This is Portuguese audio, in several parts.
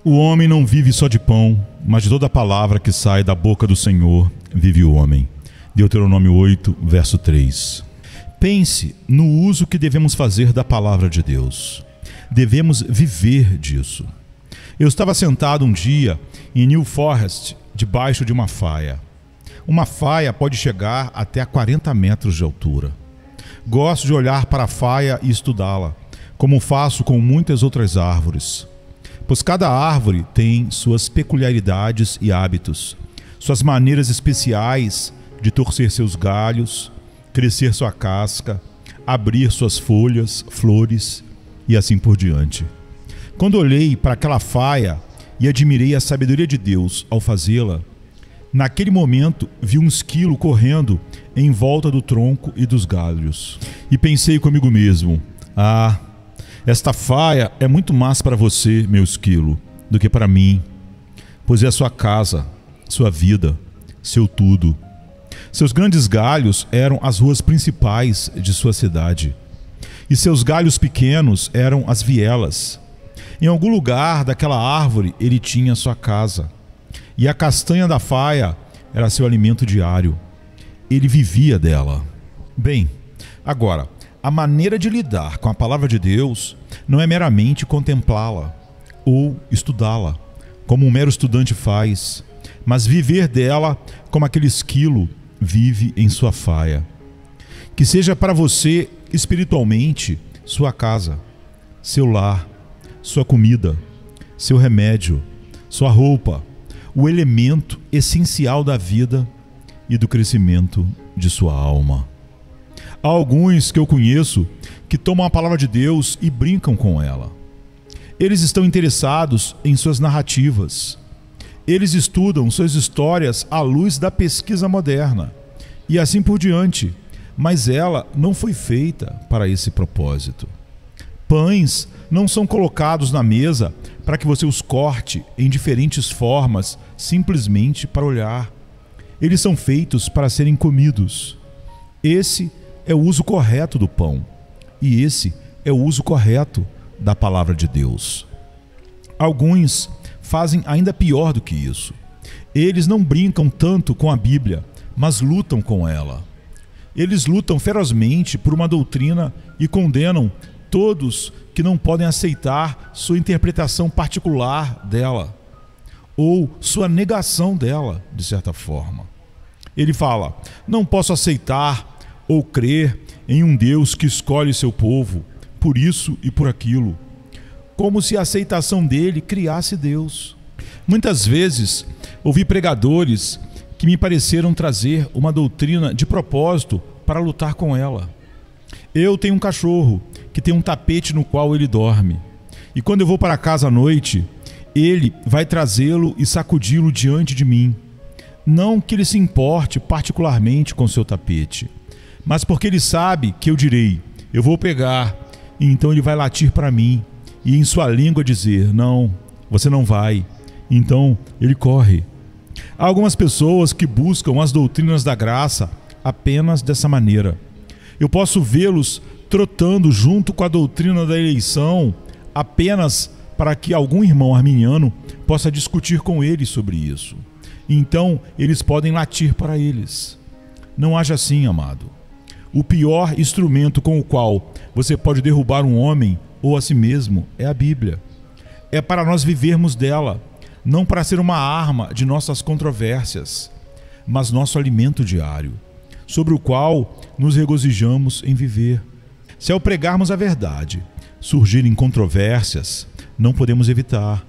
O homem não vive só de pão, mas de toda palavra que sai da boca do Senhor vive o homem. Deuteronômio 8, verso 3. Pense no uso que devemos fazer da palavra de Deus. Devemos viver disso. Eu estava sentado um dia em New Forest, debaixo de uma faia. Uma faia pode chegar até a 40 metros de altura. Gosto de olhar para a faia e estudá-la, como faço com muitas outras árvores. Pois cada árvore tem suas peculiaridades e hábitos, suas maneiras especiais de torcer seus galhos, crescer sua casca, abrir suas folhas, flores e assim por diante. Quando olhei para aquela faia e admirei a sabedoria de Deus ao fazê-la, naquele momento vi um esquilo correndo em volta do tronco e dos galhos. E pensei comigo mesmo: esta faia é muito mais para você, meu esquilo, do que para mim, pois é sua casa, sua vida, seu tudo. Seus grandes galhos eram as ruas principais de sua cidade, e seus galhos pequenos eram as vielas. Em algum lugar daquela árvore ele tinha sua casa, e a castanha da faia era seu alimento diário. Ele vivia dela. Bem, agora, a maneira de lidar com a palavra de Deus não é meramente contemplá-la ou estudá-la, como um mero estudante faz, mas viver dela como aquele esquilo vive em sua faia. Que seja para você, espiritualmente, sua casa, seu lar, sua comida, seu remédio, sua roupa, o elemento essencial da vida e do crescimento de sua alma. Há alguns que eu conheço que tomam a palavra de Deus e brincam com ela. Eles estão interessados em suas narrativas. Eles estudam suas histórias à luz da pesquisa moderna e assim por diante, mas ela não foi feita para esse propósito. Pães não são colocados na mesa para que você os corte em diferentes formas simplesmente para olhar. Eles são feitos para serem comidos. Esse é o uso correto do pão, e esse é o uso correto da palavra de Deus. Alguns fazem ainda pior do que isso. Eles não brincam tanto com a Bíblia, mas lutam com ela. Eles lutam ferozmente por uma doutrina e condenam todos que não podem aceitar sua interpretação particular dela, ou sua negação dela, de certa forma. Ele fala: não posso aceitar ou crer em um Deus que escolhe seu povo por isso e por aquilo, como se a aceitação dele criasse Deus. Muitas vezes ouvi pregadores que me pareceram trazer uma doutrina de propósito para lutar com ela. Eu tenho um cachorro que tem um tapete no qual ele dorme, e quando eu vou para casa à noite, ele vai trazê-lo e sacudi-lo diante de mim. Não que ele se importe particularmente com seu tapete, mas porque ele sabe que eu direi: eu vou pegar, e então ele vai latir para mim, e em sua língua dizer: não, você não vai. Então ele corre. Há algumas pessoas que buscam as doutrinas da graça apenas dessa maneira. Eu posso vê-los trotando junto com a doutrina da eleição apenas para que algum irmão arminiano possa discutir com eles sobre isso. Então eles podem latir para eles. Não haja assim, amado. O pior instrumento com o qual você pode derrubar um homem ou a si mesmo é a Bíblia. É para nós vivermos dela, não para ser uma arma de nossas controvérsias, mas nosso alimento diário, sobre o qual nos regozijamos em viver. Se ao pregarmos a verdade surgirem controvérsias, não podemos evitar,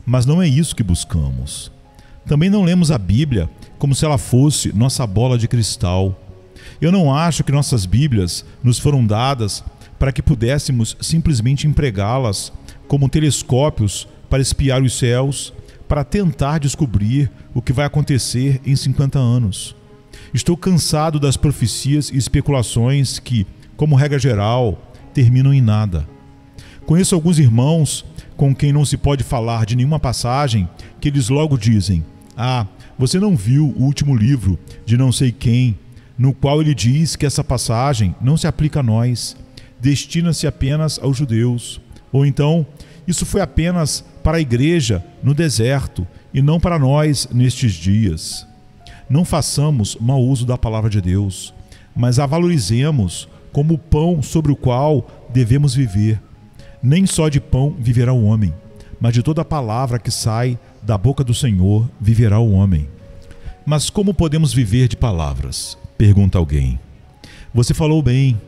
mas não é isso que buscamos. Também não lemos a Bíblia como se ela fosse nossa bola de cristal. Eu não acho que nossas Bíblias nos foram dadas para que pudéssemos simplesmente empregá-las como telescópios para espiar os céus, para tentar descobrir o que vai acontecer em 50 anos. Estou cansado das profecias e especulações que, como regra geral, terminam em nada. Conheço alguns irmãos com quem não se pode falar de nenhuma passagem que eles logo dizem: você não viu o último livro de não sei quem, no qual ele diz que essa passagem não se aplica a nós, destina-se apenas aos judeus. Ou então, isso foi apenas para a igreja no deserto e não para nós nestes dias. Não façamos mau uso da palavra de Deus, mas a valorizemos como o pão sobre o qual devemos viver. Nem só de pão viverá o homem, mas de toda a palavra que sai da boca do Senhor viverá o homem. Mas como podemos viver de palavras? Pergunta alguém. Você falou bem,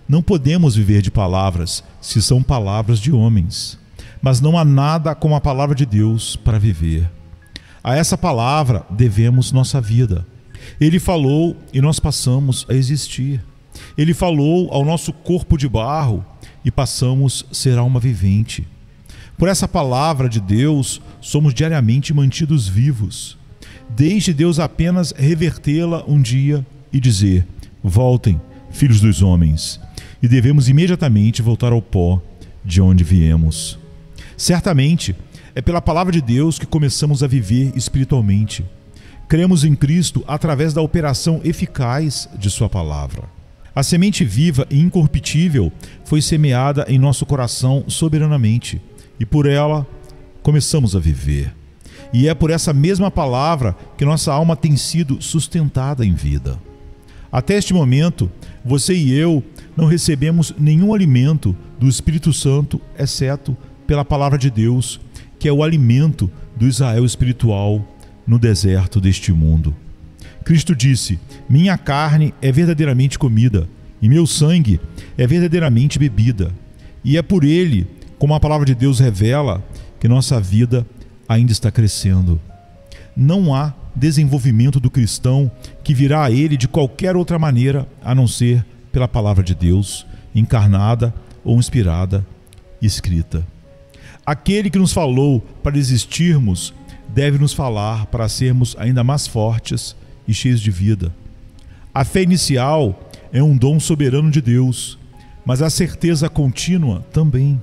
não podemos viver de palavras se são palavras de homens. Mas não há nada como a palavra de Deus para viver. A essa palavra devemos nossa vida. Ele falou e nós passamos a existir. Ele falou ao nosso corpo de barro e passamos a ser alma vivente. Por essa palavra de Deus, somos diariamente mantidos vivos. Deixe Deus apenas revertê-la um dia e dizer: voltem, filhos dos homens. E devemos imediatamente voltar ao pó de onde viemos. Certamente, é pela palavra de Deus que começamos a viver espiritualmente. Cremos em Cristo através da operação eficaz de sua palavra. A semente viva e incorruptível foi semeada em nosso coração soberanamente, e por ela começamos a viver. E é por essa mesma palavra que nossa alma tem sido sustentada em vida. Até este momento, você e eu não recebemos nenhum alimento do Espírito Santo, exceto pela palavra de Deus, que é o alimento do Israel espiritual no deserto deste mundo. Cristo disse: minha carne é verdadeiramente comida, e meu sangue é verdadeiramente bebida. E é por ele, como a palavra de Deus revela, que nossa vida ainda está crescendo. Não há desenvolvimento do cristão que virá a ele de qualquer outra maneira a não ser pela palavra de Deus, encarnada ou inspirada, escrita. Aquele que nos falou para existirmos deve nos falar para sermos ainda mais fortes e cheios de vida. A fé inicial é um dom soberano de Deus, mas a certeza contínua também.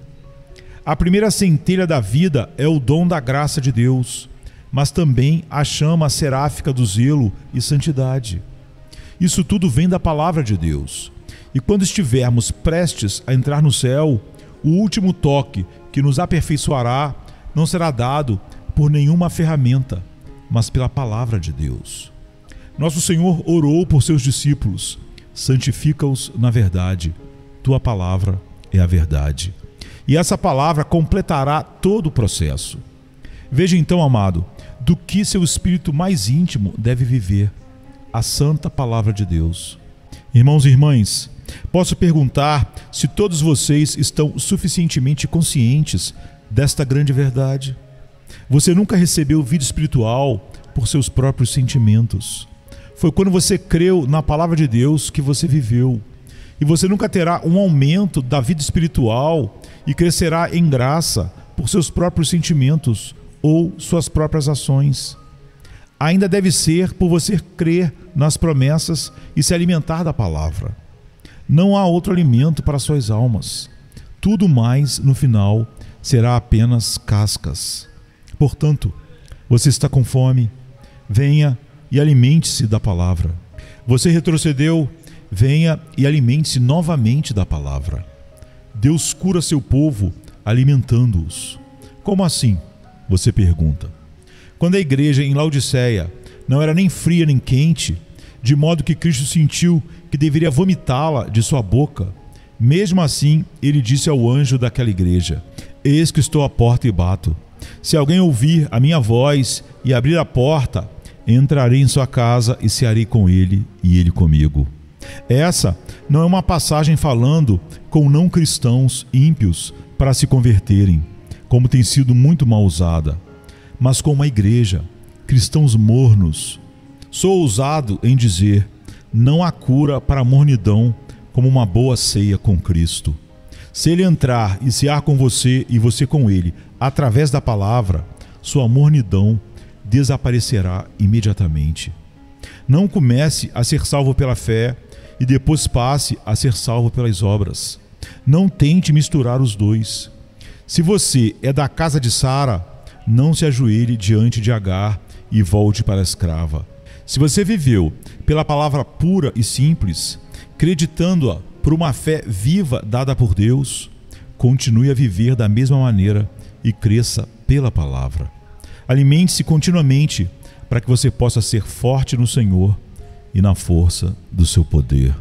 A primeira centelha da vida é o dom da graça de Deus, mas também a chama seráfica do zelo e santidade. Isso tudo vem da palavra de Deus. E quando estivermos prestes a entrar no céu, o último toque que nos aperfeiçoará não será dado por nenhuma ferramenta, mas pela palavra de Deus. Nosso Senhor orou por seus discípulos: santifica-os na verdade, tua palavra é a verdade. E essa palavra completará todo o processo. Veja então, amado, do que seu espírito mais íntimo deve viver: a santa palavra de Deus. Irmãos e irmãs, posso perguntar se todos vocês estão suficientemente conscientes desta grande verdade? Você nunca recebeu vida espiritual por seus próprios sentimentos. Foi quando você creu na palavra de Deus que você viveu. E você nunca terá um aumento da vida espiritual e crescerá em graça por seus próprios sentimentos ou suas próprias ações. Ainda deve ser por você crer nas promessas e se alimentar da palavra. Não há outro alimento para suas almas. Tudo mais, no final, será apenas cascas. Portanto, você está com fome? Venha e alimente-se da palavra. Você retrocedeu? Venha e alimente-se novamente da palavra. Deus cura seu povo alimentando-os. Como assim? Você pergunta. Quando a igreja em Laodiceia não era nem fria nem quente, de modo que Cristo sentiu que deveria vomitá-la de sua boca, mesmo assim ele disse ao anjo daquela igreja: eis que estou à porta e bato. Se alguém ouvir a minha voz e abrir a porta, entrarei em sua casa e cearei com ele e ele comigo. Essa não é uma passagem falando com não cristãos ímpios para se converterem, como tem sido muito mal usada, mas com uma igreja, cristãos mornos. Sou ousado em dizer: não há cura para a mornidão como uma boa ceia com Cristo. Se ele entrar e cear com você e você com ele, através da palavra, sua mornidão desaparecerá imediatamente. Não comece a ser salvo pela fé e depois passe a ser salvo pelas obras. Não tente misturar os dois. Se você é da casa de Sara, não se ajoelhe diante de Agar e volte para a escrava. Se você viveu pela palavra pura e simples, acreditando-a por uma fé viva dada por Deus, continue a viver da mesma maneira e cresça pela palavra. Alimente-se continuamente para que você possa ser forte no Senhor e na força do seu poder.